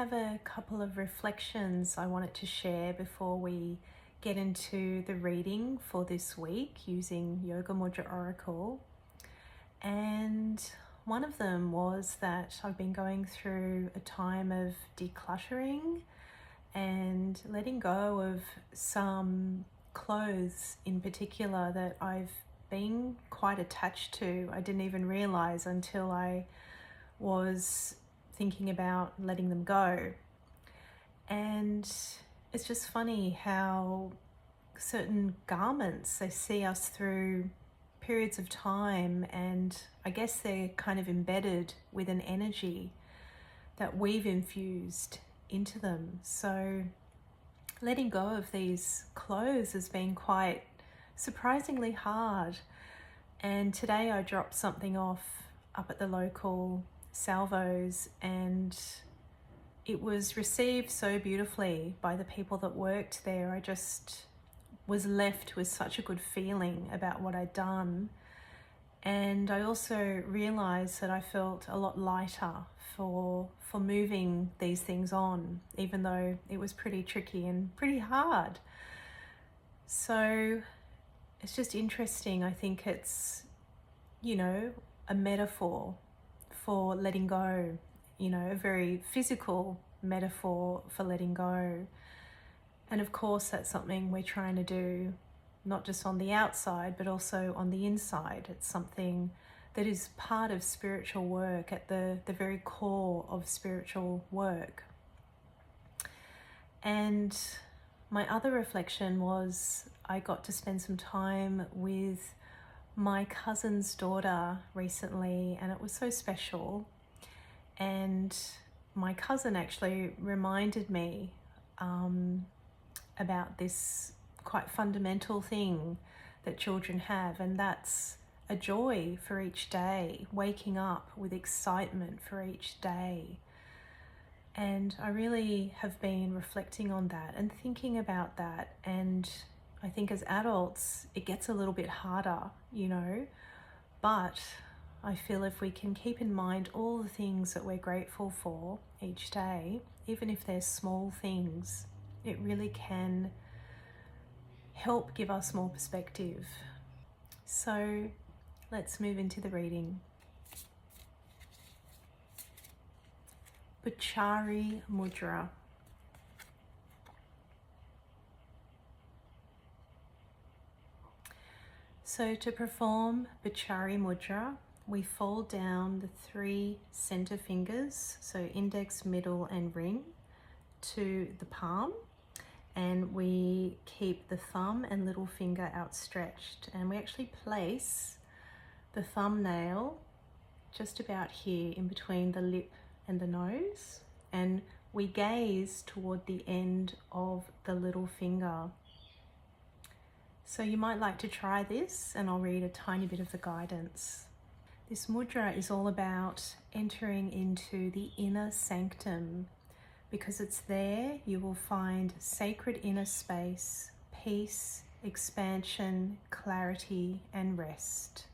have a couple of reflections I wanted to share before we get into the reading for this week using Yoga Mudra Oracle. And one of them was that I've been going through a time of decluttering and letting go of some clothes in particular that I've been quite attached to. I didn't even realize until I was thinking about letting them go. And it's just funny how certain garments, they see us through periods of time, and I guess they're kind of embedded with an energy that we've infused into them. So letting go of these clothes has been quite surprisingly hard. And today I dropped something off up at the local salvos, and it was received so beautifully by the people that worked there. I just was left with such a good feeling about what I'd done. And I also realized that I felt a lot lighter for moving these things on, even though it was pretty tricky and pretty hard. So it's just interesting. I think it's, a metaphor for letting go, a very physical metaphor for letting go. And of course, that's something we're trying to do, not just on the outside, but also on the inside. It's something that is part of spiritual work, at the very core of spiritual work. And my other reflection was I got to spend some time with my cousin's daughter recently, and it was so special. And my cousin actually reminded me about this quite fundamental thing that children have, and that's a joy for each day, waking up with excitement for each day. And I really have been reflecting on that and thinking about that. And I think as adults, it gets a little bit harder, but I feel if we can keep in mind all the things that we're grateful for each day, even if they're small things, it really can help give us more perspective. So let's move into the reading. Bhuchari Mudra. So to perform Bhuchari Mudra, we fold down the 3 center fingers, so index, middle, and ring, to the palm, and we keep the thumb and little finger outstretched, and we actually place the thumbnail just about here in between the lip and the nose, and we gaze toward the end of the little finger. So you might like to try this, and I'll read a tiny bit of the guidance. This mudra is all about entering into the inner sanctum, because it's there you will find sacred inner space, peace, expansion, clarity, and rest.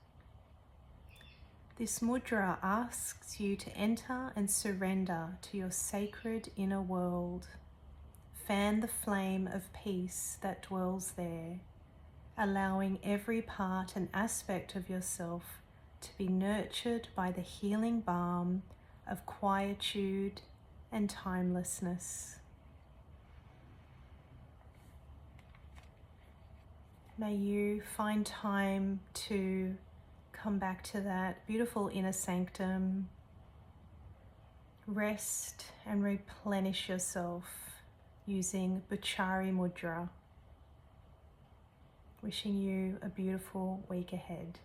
This mudra asks you to enter and surrender to your sacred inner world. Fan the flame of peace that dwells there, allowing every part and aspect of yourself to be nurtured by the healing balm of quietude and timelessness. May you find time to come back to that beautiful inner sanctum, rest and replenish yourself using Bhuchari Mudra. Wishing you a beautiful week ahead.